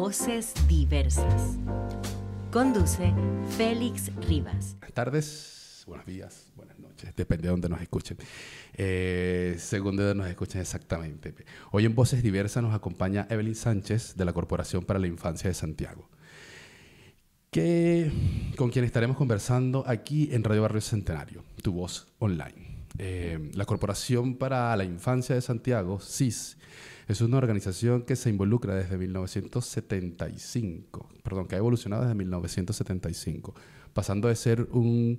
Voces Diversas. Conduce Félix Rivas. Buenas tardes, buenos días, buenas noches, depende de dónde nos escuchen. Según de dónde nos escuchen exactamente. Hoy en Voces Diversas nos acompaña Evelyn Sánchez de la Corporación para la Infancia de Santiago, con quien estaremos conversando aquí en Radio Barrio Centenario, tu voz online. La Corporación para la Infancia de Santiago, CIS, es una organización que se involucra desde 1975, que ha evolucionado desde 1975, pasando de ser un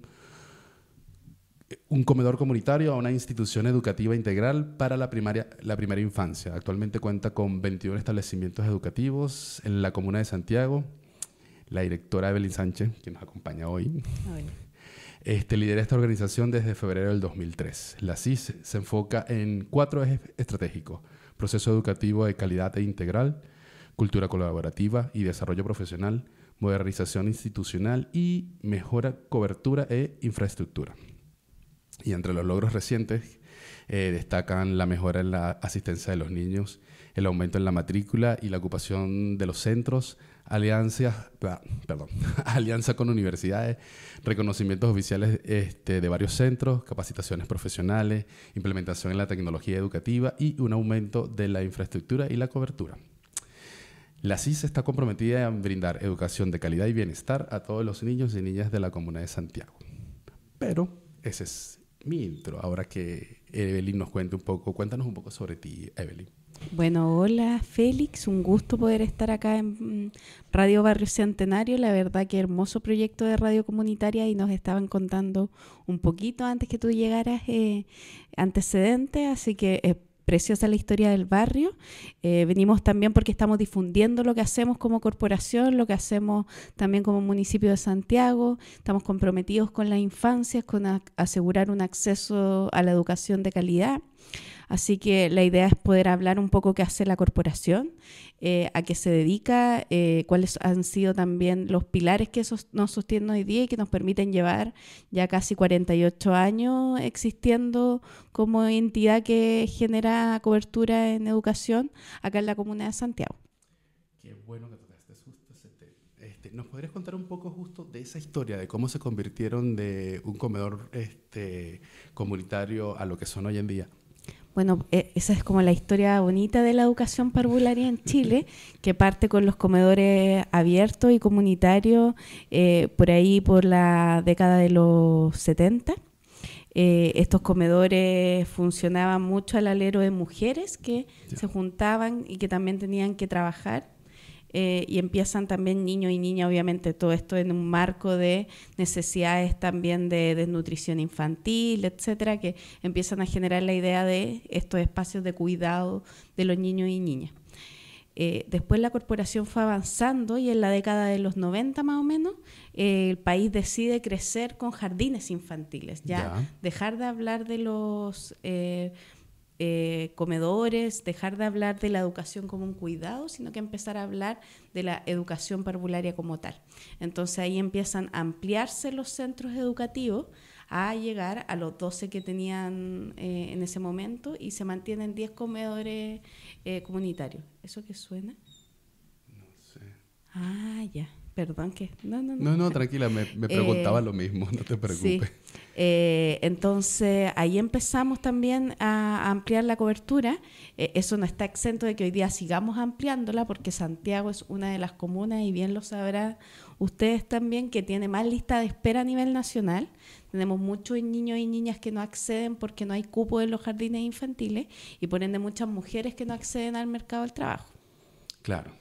comedor comunitario a una institución educativa integral para la primera infancia. Actualmente cuenta con 21 establecimientos educativos en la comuna de Santiago. La directora Evelyn Sánchez, que nos acompaña hoy, lidera esta organización desde febrero del 2003. La CIS se enfoca en 4 ejes estratégicos: proceso educativo de calidad e integral, cultura colaborativa y desarrollo profesional, modernización institucional y mejora, cobertura e infraestructura. Y entre los logros recientes destacan la mejora en la asistencia de los niños, el aumento en la matrícula y la ocupación de los centros, alianza con universidades, reconocimientos oficiales de varios centros, capacitaciones profesionales, implementación en la tecnología educativa y un aumento de la infraestructura y la cobertura. La CIS está comprometida en brindar educación de calidad y bienestar a todos los niños y niñas de la comuna de Santiago. Pero ese es mi intro. Ahora que Evelyn nos cuente un poco, cuéntanos un poco sobre ti, Evelyn. Bueno, hola Félix, un gusto poder estar acá en Radio Barrio Centenario. La verdad que hermoso proyecto de radio comunitaria, y nos estaban contando un poquito antes que tú llegaras antecedentes, así que preciosa la historia del barrio. Venimos también porque estamos difundiendo lo que hacemos como corporación, lo que hacemos también como municipio de Santiago. Estamos comprometidos con las infancias, con asegurar un acceso a la educación de calidad. Así que la idea es poder hablar un poco qué hace la corporación, a qué se dedica, cuáles han sido también los pilares que nos sostienen hoy día y que nos permiten llevar ya casi 48 años existiendo como entidad que genera cobertura en educación acá en la comuna de Santiago. Qué bueno que tocaste justo ese tema. ¿Nos podrías contar un poco justo de esa historia, de cómo se convirtieron de un comedor comunitario a lo que son hoy en día? Bueno, esa es como la historia bonita de la educación parvularia en Chile, que parte con los comedores abiertos y comunitarios por ahí por la década de los 70. Estos comedores funcionaban mucho al alero de mujeres que se juntaban y que también tenían que trabajar. Y empiezan también niños y niñas, obviamente todo esto en un marco de necesidades también de desnutrición infantil, etcétera, que empiezan a generar la idea de estos espacios de cuidado de los niños y niñas. Después la corporación fue avanzando y en la década de los 90 más o menos, el país decide crecer con jardines infantiles, dejar de hablar de los comedores, dejar de hablar de la educación como un cuidado, sino que empezar a hablar de la educación parvularia como tal. Entonces ahí empiezan a ampliarse los centros educativos a llegar a los 12 que tenían en ese momento, y se mantienen 10 comedores comunitarios. ¿Eso qué suena? No sé. Ah, ya. Perdón, que No, tranquila, me preguntaba lo mismo, no te preocupes. Sí. Entonces ahí empezamos también a ampliar la cobertura. Eso no está exento de que hoy día sigamos ampliándola, porque Santiago es una de las comunas, y bien lo sabrán ustedes también, que tiene más lista de espera a nivel nacional. Tenemos muchos niños y niñas que no acceden porque no hay cupo en los jardines infantiles, y por ende muchas mujeres que no acceden al mercado del trabajo. Claro.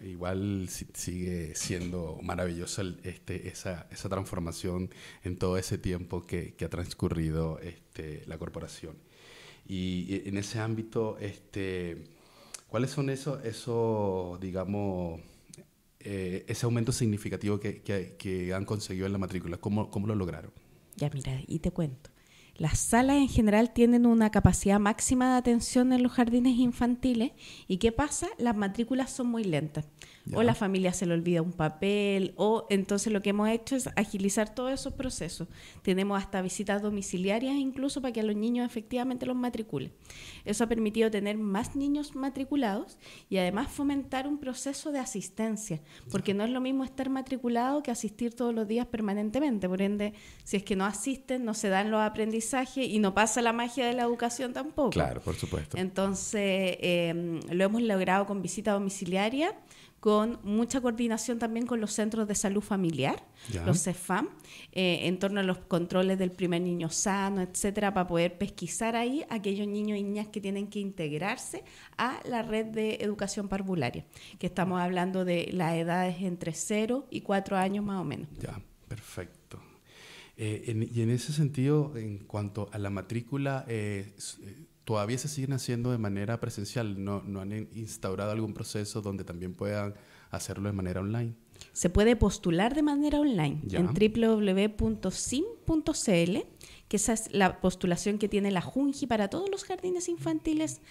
Igual sigue siendo maravillosa esa transformación en todo ese tiempo que ha transcurrido la corporación. Y en ese ámbito, ¿cuáles son digamos, ese aumento significativo que han conseguido en la matrícula? ¿Cómo lo lograron? Ya, mira, y te cuento. Las salas en general tienen una capacidad máxima de atención en los jardines infantiles. ¿Y qué pasa? Las matrículas son muy lentas. O la familia se le olvida un papel, o entonces lo que hemos hecho es agilizar todos esos procesos. Tenemos hasta visitas domiciliarias incluso para que a los niños efectivamente los matriculen. Eso ha permitido tener más niños matriculados y además fomentar un proceso de asistencia, porque no es lo mismo estar matriculado que asistir todos los días permanentemente. Por ende, si es que no asisten, no se dan los aprendizajes y no pasa la magia de la educación tampoco. Claro, por supuesto. Entonces, lo hemos logrado con visita domiciliaria, con mucha coordinación también con los centros de salud familiar, los CEFAM, en torno a los controles del primer niño sano, etcétera, para poder pesquisar ahí aquellos niños y niñas que tienen que integrarse a la red de educación parvularia, que estamos hablando de las edades entre 0 y 4 años más o menos. Ya, perfecto. Y en ese sentido, en cuanto a la matrícula, ¿todavía se siguen haciendo de manera presencial? ¿No han instaurado algún proceso donde también puedan hacerlo de manera online? Se puede postular de manera online en www.sim.cl, que esa es la postulación que tiene la Junji para todos los jardines infantiles,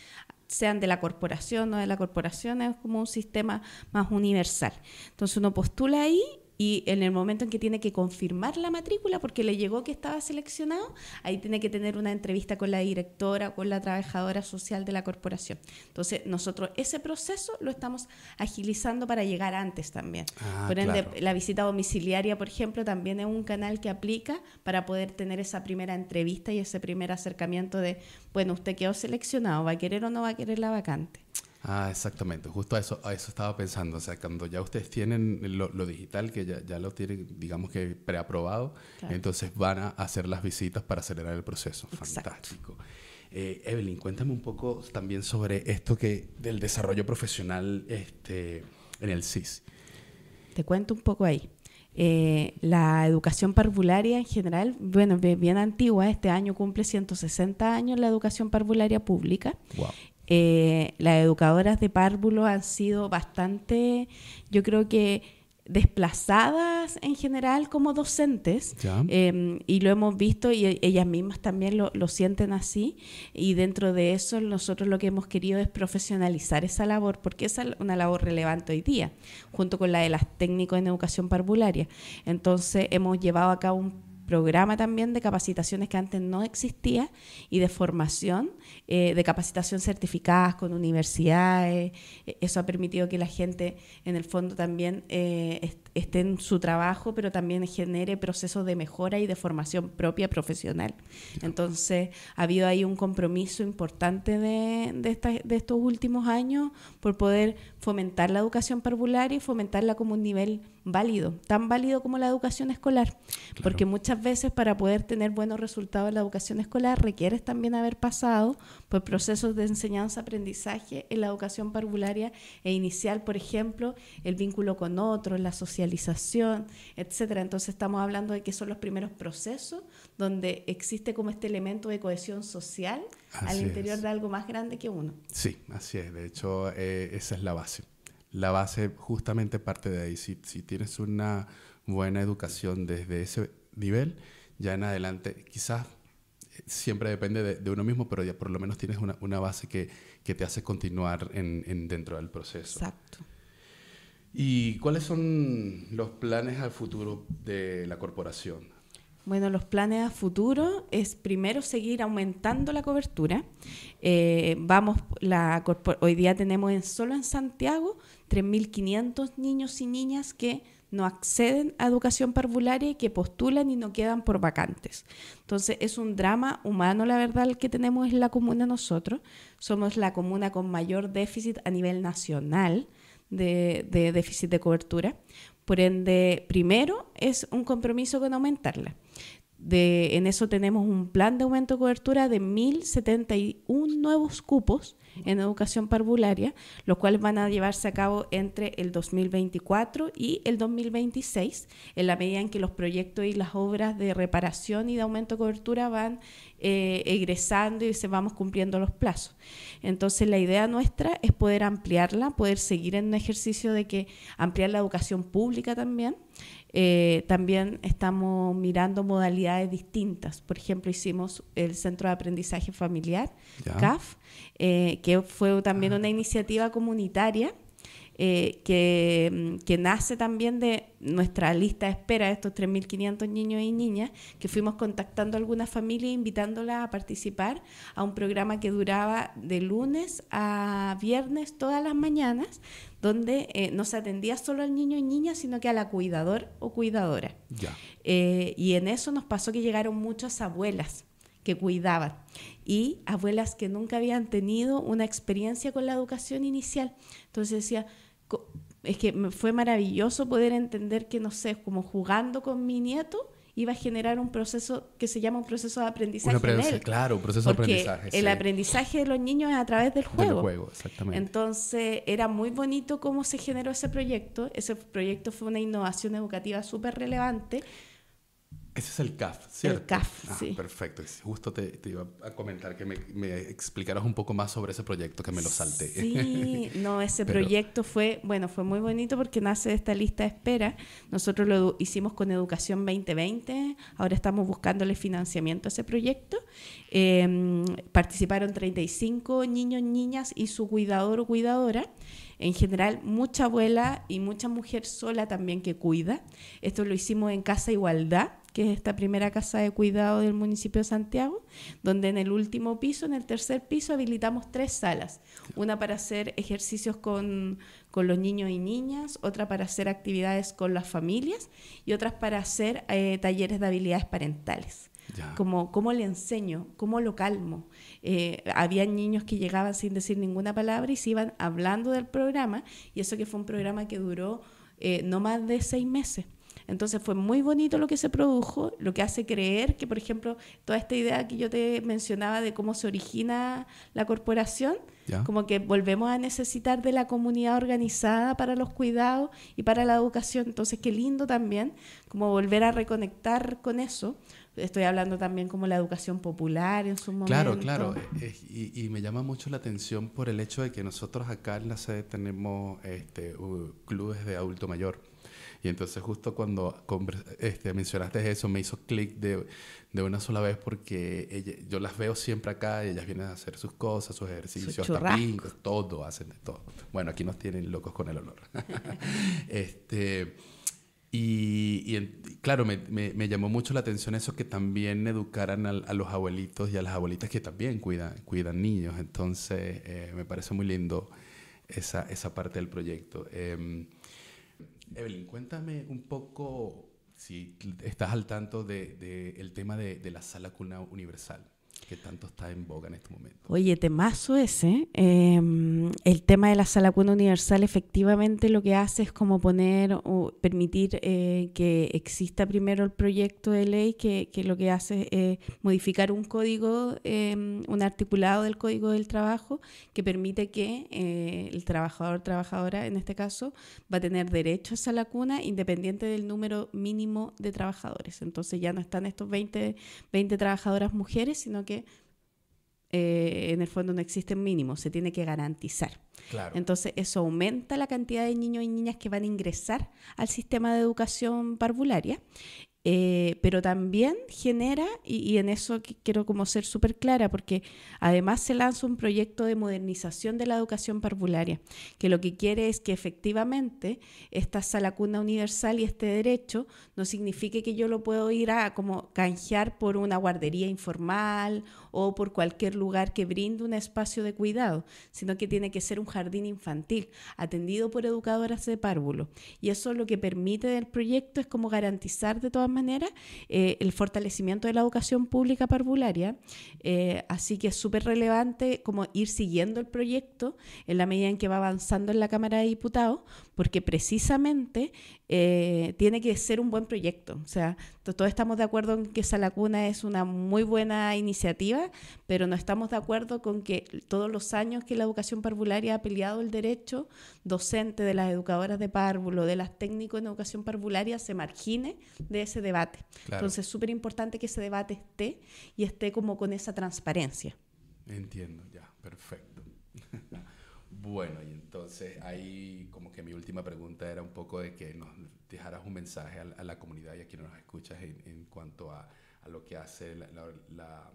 sean de la corporación o no de la corporación, es como un sistema más universal. Entonces uno postula ahí y en el momento en que tiene que confirmar la matrícula porque le llegó que estaba seleccionado, ahí tiene que tener una entrevista con la directora o con la trabajadora social de la corporación. Entonces nosotros ese proceso lo estamos agilizando para llegar antes también. Por ende, claro, la visita domiciliaria, por ejemplo, también es un canal que aplica para poder tener esa primera entrevista y ese primer acercamiento de, bueno, usted quedó seleccionado, ¿va a querer o no va a querer la vacante? Exactamente, justo a eso estaba pensando. O sea, cuando ya ustedes tienen lo digital, que ya lo tienen, digamos que preaprobado, claro, entonces van a hacer las visitas para acelerar el proceso. Exacto. Fantástico. Evelyn, cuéntame un poco también sobre esto del desarrollo profesional en el CIS. Te cuento un poco ahí. La educación parvularia en general, bueno, es bien antigua. Este año cumple 160 años la educación parvularia pública. Wow. Las educadoras de párvulo han sido bastante, yo creo que desplazadas en general como docentes, y lo hemos visto y ellas mismas también lo sienten así, y dentro de eso nosotros lo que hemos querido es profesionalizar esa labor, porque esa es una labor relevante hoy día, junto con la de las técnicos en educación parvularia. Entonces hemos llevado a cabo un programa también de capacitaciones que antes no existía y de formación, de capacitación certificadas con universidades. Eso ha permitido que la gente en el fondo también esté en su trabajo, pero también genere procesos de mejora y de formación propia profesional. Entonces ha habido ahí un compromiso importante de estos últimos años por poder fomentar la educación parvularia y fomentarla como un nivel válido, tan válido como la educación escolar, claro, porque muchas veces para poder tener buenos resultados en la educación escolar requieres también haber pasado por procesos de enseñanza-aprendizaje en la educación parvularia e inicial, por ejemplo, el vínculo con otros, la socialización, etcétera. Entonces estamos hablando de que son los primeros procesos donde existe como este elemento de cohesión social al interior de algo más grande que uno. Sí, así es. De hecho, esa es la base. La base justamente parte de ahí. Si tienes una buena educación desde ese nivel, ya en adelante quizás siempre depende de uno mismo, pero ya por lo menos tienes una base que te hace continuar dentro del proceso. Exacto. ¿Y cuáles son los planes al futuro de la corporación? Bueno, los planes a futuro es primero seguir aumentando la cobertura. Hoy día tenemos solo en Santiago 3.500 niños y niñas que no acceden a educación parvularia y que postulan y no quedan por vacantes. Entonces es un drama humano, la verdad, el que tenemos en la comuna nosotros. Somos la comuna con mayor déficit a nivel nacional de déficit de cobertura. Por ende, primero es un compromiso con aumentarla. En eso tenemos un plan de aumento de cobertura de 1.071 nuevos cupos en educación parvularia, los cuales van a llevarse a cabo entre el 2024 y el 2026, en la medida en que los proyectos y las obras de reparación y de aumento de cobertura van egresando y se vamos cumpliendo los plazos. Entonces la idea nuestra es poder ampliarla, poder seguir en un ejercicio de que ampliar la educación pública también, También estamos mirando modalidades distintas. Por ejemplo, hicimos el Centro de Aprendizaje Familiar, CAF, que fue también una iniciativa comunitaria que nace también de nuestra lista de espera de estos 3.500 niños y niñas, que fuimos contactando a algunas familias e invitándolas a participar a un programa que duraba de lunes a viernes todas las mañanas, donde no se atendía solo al niño y niña, sino que a la cuidador o cuidadora. Y en eso nos pasó que llegaron muchas abuelas que cuidaban y abuelas que nunca habían tenido una experiencia con la educación inicial. Entonces decía, es que me fue maravilloso poder entender que, no sé, como jugando con mi nieto iba a generar un proceso que se llama un proceso de aprendizaje en él. Claro, un proceso de aprendizaje. El aprendizaje de los niños es a través del juego. Del juego, exactamente. Entonces, era muy bonito cómo se generó ese proyecto. Ese proyecto fue una innovación educativa súper relevante. Ese es el CAF, ¿cierto? El CAF, sí. Perfecto. Justo te iba a comentar que me explicaras un poco más sobre ese proyecto, que me lo salté. Sí, no, ese proyecto fue muy bonito porque nace de esta lista de espera. Nosotros lo hicimos con Educación 2020, ahora estamos buscándole financiamiento a ese proyecto. Participaron 35 niños, niñas y su cuidador o cuidadora. En general, mucha abuela y mucha mujer sola también que cuida. Esto lo hicimos en Casa Igualdad, que es esta primera casa de cuidado del municipio de Santiago, donde en el último piso, en el tercer piso, habilitamos 3 salas. Una para hacer ejercicios con los niños y niñas, otra para hacer actividades con las familias y otras para hacer talleres de habilidades parentales. Como cómo le enseño, cómo lo calmo. Había niños que llegaban sin decir ninguna palabra y se iban hablando del programa, y eso que fue un programa que duró no más de 6 meses. Entonces fue muy bonito lo que se produjo, lo que hace creer que, por ejemplo, toda esta idea que yo te mencionaba de cómo se origina la corporación, como que volvemos a necesitar de la comunidad organizada para los cuidados y para la educación. Entonces qué lindo también como volver a reconectar con eso. Estoy hablando también como la educación popular en su momento. Claro. Y me llama mucho la atención por el hecho de que nosotros acá en la sede tenemos clubes de adulto mayor. Y entonces justo cuando mencionaste eso, me hizo clic de una sola vez, porque yo las veo siempre acá y ellas vienen a hacer sus cosas, sus ejercicios, tapingos, todo, hacen de todo. Bueno, aquí nos tienen locos con el olor. Claro, me llamó mucho la atención eso, que también educaran a los abuelitos y a las abuelitas que también cuidan niños. Entonces, me parece muy lindo esa parte del proyecto. Evelyn, cuéntame un poco si estás al tanto del tema de la sala cuna universal, que tanto está en boga en este momento. Oye, temazo ese. El tema de la sala cuna universal efectivamente lo que hace es como permitir que exista primero el proyecto de ley que lo que hace es modificar un código, un articulado del Código del Trabajo que permite que el trabajador, trabajadora en este caso, va a tener derecho a sala cuna independiente del número mínimo de trabajadores. Entonces ya no están estos 20 trabajadoras mujeres, sino que en el fondo no existen mínimos, se tiene que garantizar. Claro. Entonces eso aumenta la cantidad de niños y niñas que van a ingresar al sistema de educación parvularia, pero también genera, y en eso quiero como ser súper clara, porque además se lanza un proyecto de modernización de la educación parvularia, que lo que quiere es que efectivamente esta sala cuna universal y este derecho no signifique que yo lo puedo ir a como canjear por una guardería informal o por cualquier lugar que brinde un espacio de cuidado, sino que tiene que ser un jardín infantil atendido por educadoras de párvulo. Y eso lo que permite el proyecto es como garantizar de todas maneras el fortalecimiento de la educación pública parvularia. Así que es súper relevante como ir siguiendo el proyecto en la medida en que va avanzando en la Cámara de Diputados, porque precisamente tiene que ser un buen proyecto. O sea, todos estamos de acuerdo en que Sala Cuna es una muy buena iniciativa, pero no estamos de acuerdo con que todos los años que la educación parvularia ha peleado el derecho docente de las educadoras de párvulo, de las técnicos en educación parvularia, se margine de ese debate. Claro. Entonces es súper importante que ese debate esté y esté como con esa transparencia. Entiendo, ya, perfecto. Bueno, y entonces ahí como que mi última pregunta era un poco de que nos dejaras un mensaje a la comunidad y a quienes nos escuchas en cuanto a lo que hace la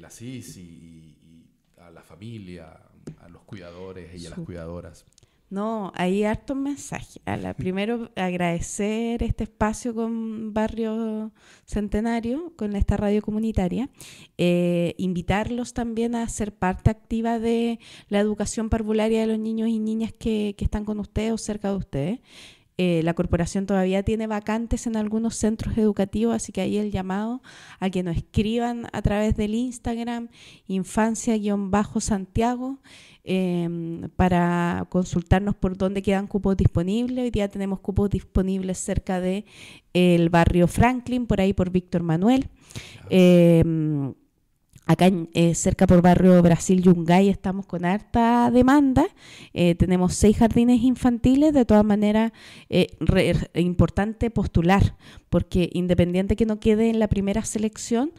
CIS y a la familia, a los cuidadores y a las cuidadoras. No, hay hartos mensajes. Primero, agradecer este espacio con Barrio Centenario, con esta radio comunitaria. Invitarlos también a ser parte activa de la educación parvularia de los niños y niñas que están con ustedes o cerca de ustedes. La corporación todavía tiene vacantes en algunos centros educativos, así que ahí el llamado a que nos escriban a través del Instagram infancia_Santiago para consultarnos por dónde quedan cupos disponibles. Hoy día tenemos cupos disponibles cerca de el barrio Franklin, por ahí por Víctor Manuel. Acá cerca por barrio Brasil Yungay estamos con harta demanda. Tenemos 6 jardines infantiles. De todas maneras, importante postular, porque independiente que no quede en la primera selección,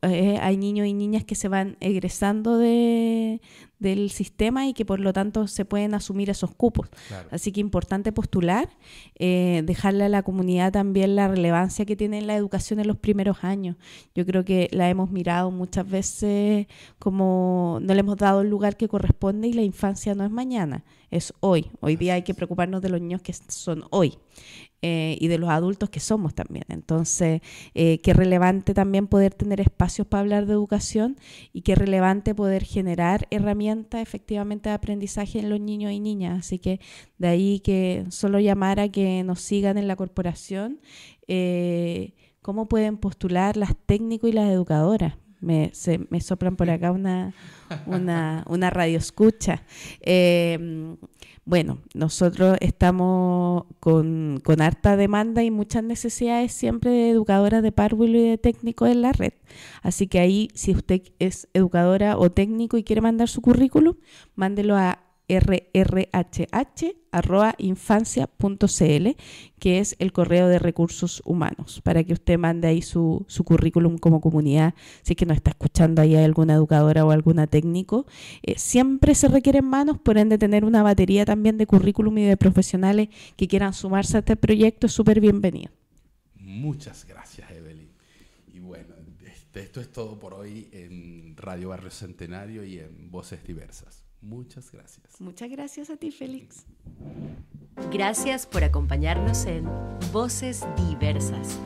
hay niños y niñas que se van egresando del sistema y que por lo tanto se pueden asumir esos cupos. Claro. Así que importante postular, dejarle a la comunidad también la relevancia que tiene la educación en los primeros años. Yo creo que la hemos mirado muchas veces como no le hemos dado el lugar que corresponde, y la infancia no es mañana, es hoy. Hoy día hay que preocuparnos de los niños que son hoy. Y de los adultos que somos también. Entonces, qué relevante también poder tener espacios para hablar de educación, y qué relevante poder generar herramientas efectivamente de aprendizaje en los niños y niñas. Así que de ahí que solo llamar a que nos sigan en la corporación. ¿Cómo pueden postular las técnicos y las educadoras? Me soplan por acá una radio escucha. Bueno, nosotros estamos con harta demanda y muchas necesidades siempre de educadoras de párvulo y de técnicos en la red. Así que ahí, si usted es educadora o técnico y quiere mandar su currículum, mándelo a rrhh@infancia.cl, que es el correo de recursos humanos, para que usted mande ahí su currículum como comunidad. Si es que nos está escuchando ahí alguna educadora o alguna técnico, siempre se requieren manos, por ende tener una batería también de currículum y de profesionales que quieran sumarse a este proyecto es súper bienvenido. Muchas gracias, Evelyn. Y bueno, esto es todo por hoy en Radio Barrio Centenario y en Voces Diversas. Muchas gracias. Muchas gracias a ti, Félix. Gracias por acompañarnos en Voces Diversas.